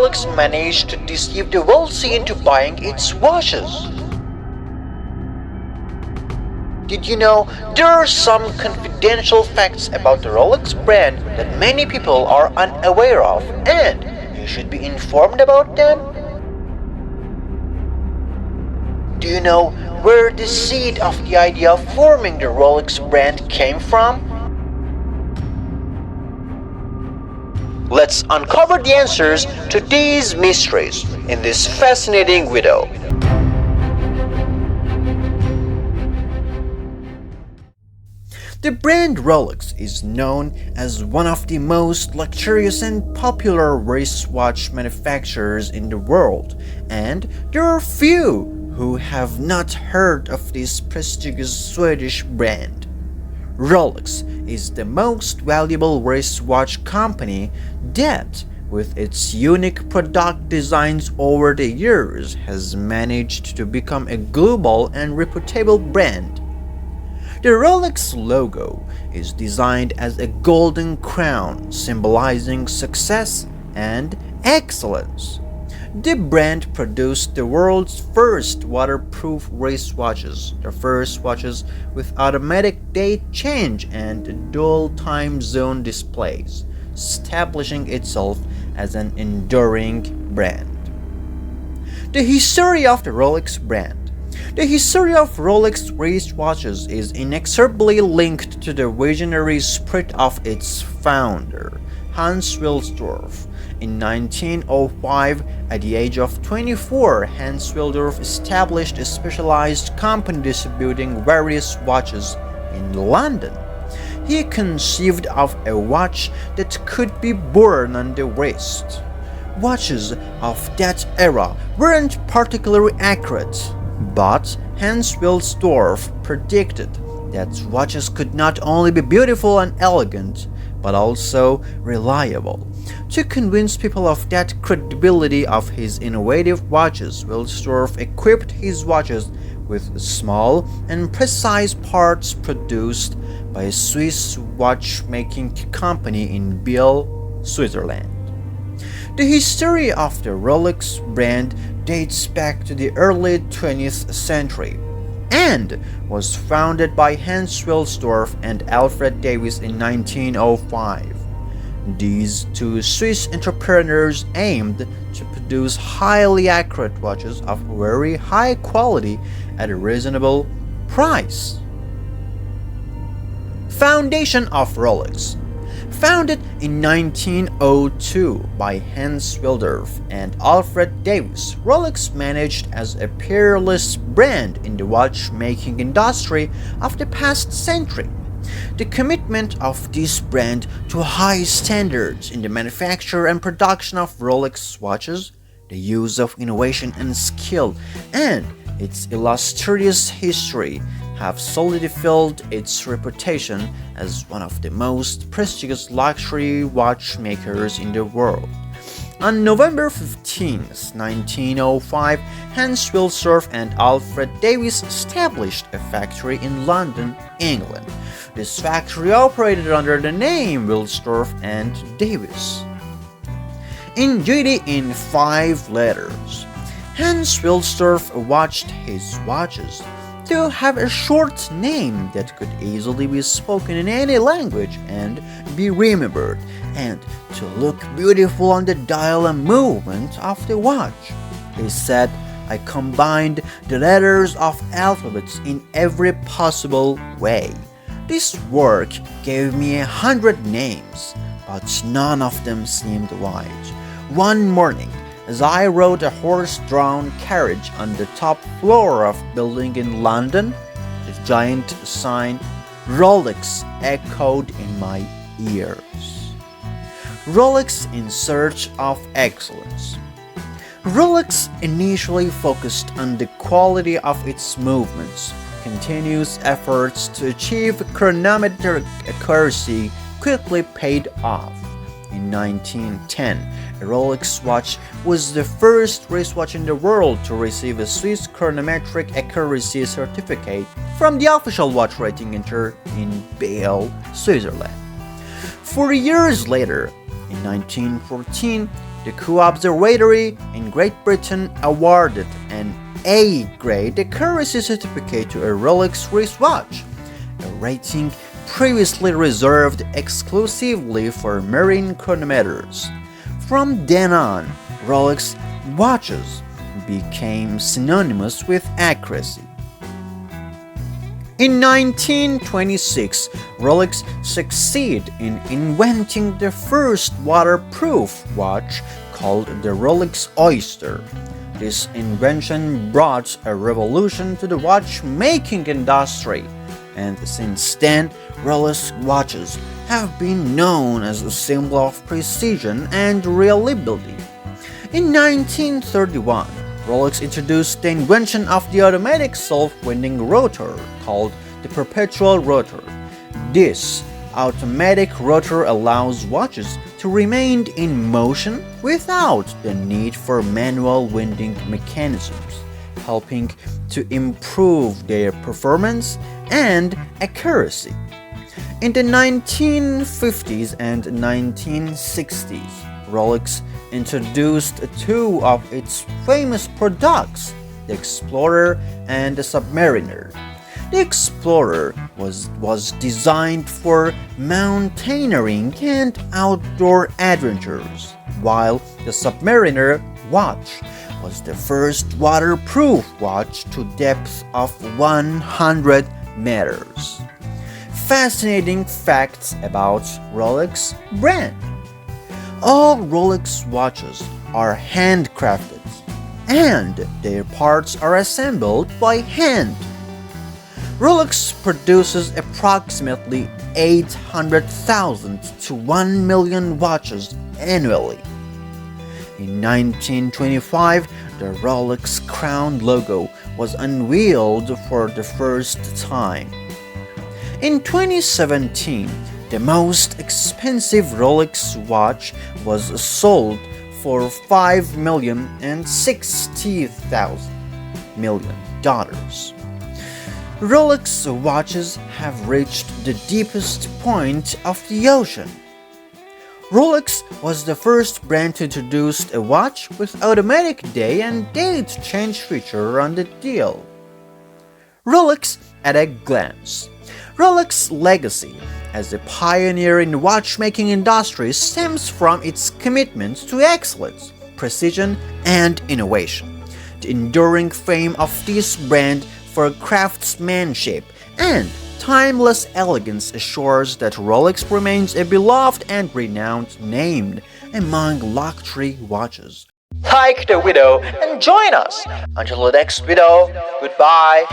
Rolex managed to deceive the wealthy into buying its watches? Did you know there are some confidential facts about the Rolex brand that many people are unaware of, and you should be informed about them? Do you know where the seed of the idea of forming the Rolex brand came from? Let's uncover the answers to these mysteries in this fascinating video. The brand Rolex is known as one of the most luxurious and popular wristwatch manufacturers in the world, and there are few who have not heard of this prestigious Swedish brand. Rolex is the most valuable wristwatch company that, with its unique product designs over the years, has managed to become a global and reputable brand. The Rolex logo is designed as a golden crown symbolizing success and excellence. The brand produced the world's first waterproof wristwatches, the first watches with automatic date change and dual time zone displays, establishing itself as an enduring brand. The history of the Rolex brand. The history of Rolex wristwatches is inexorably linked to the visionary spirit of its founder, Hans Wilsdorf. In 1905, at the age of 24, Hans Wilsdorf established a specialized company distributing various watches in London. He conceived of a watch that could be worn on the wrist. Watches of that era weren't particularly accurate, but Hans Wilsdorf predicted that watches could not only be beautiful and elegant, but also reliable. To convince people of that credibility of his innovative watches, Wilsdorf equipped his watches with small and precise parts produced by a Swiss watchmaking company in Biel, Switzerland. The history of the Rolex brand dates back to the early 20th century and was founded by Hans Wilsdorf and Alfred Davis in 1905. These two Swiss entrepreneurs aimed to produce highly accurate watches of very high quality at a reasonable price. Foundation of Rolex. Founded in 1902 by Hans Wilsdorf and Alfred Davis, Rolex managed as a peerless brand in the watchmaking industry of the past century. The commitment of this brand to high standards in the manufacture and production of Rolex watches, the use of innovation and skill, and its illustrious history have solidified its reputation as one of the most prestigious luxury watchmakers in the world. On November 15, 1905, Hans Wilsdorf and Alfred Davis established a factory in London, England. This factory operated under the name Wilsdorf and Davis. Ingenuity in 5 letters. Hans Wilsdorf watched his watches to have a short name that could easily be spoken in any language and be remembered, and to look beautiful on the dial and movement of the watch. He said, "I combined the letters of alphabets in every possible way. This work gave me 100 names, but none of them seemed right. One morning, as I rode a horse-drawn carriage on the top floor of a building in London, the giant sign Rolex echoed in my ears." Rolex in search of excellence. Rolex initially focused on the quality of its movements. Continuous efforts to achieve chronometric accuracy quickly paid off. In 1910, a Rolex watch was the first wristwatch in the world to receive a Swiss chronometric accuracy certificate from the official watch rating center in Biel, Switzerland. 40 years later, in 1914, The Kew Observatory in Great Britain awarded an A-grade accuracy certificate to a Rolex wristwatch, a rating previously reserved exclusively for marine chronometers. From then on, Rolex watches became synonymous with accuracy. In 1926, Rolex succeeded in inventing the first waterproof watch called the Rolex Oyster. This invention brought a revolution to the watchmaking industry, and since then, Rolex watches have been known as a symbol of precision and reliability. In 1931, Rolex introduced the invention of the automatic self-winding rotor called the perpetual rotor. This automatic rotor allows watches to remain in motion without the need for manual winding mechanisms, helping to improve their performance and accuracy. In the 1950s and 1960s, Rolex introduced two of its famous products, the Explorer and the Submariner. The Explorer was designed for mountaineering and outdoor adventures, while the Submariner watch was the first waterproof watch to depth of 100 meters. Fascinating facts about Rolex brand. All Rolex watches are handcrafted, and their parts are assembled by hand. Rolex produces approximately 800,000 to 1 million watches annually. In 1925, the Rolex crown logo was unveiled for the first time. In 2017, the most expensive Rolex watch was sold for $5,060,000. Rolex watches have reached the deepest point of the ocean. Rolex was the first brand to introduce a watch with automatic day and date change feature on the dial. Rolex at a glance. Rolex's legacy as a pioneer in the watchmaking industry stems from its commitment to excellence, precision, and innovation. The enduring fame of this brand for craftsmanship and timeless elegance assures that Rolex remains a beloved and renowned name among luxury watches. Like the video and join us. Until the next video, goodbye.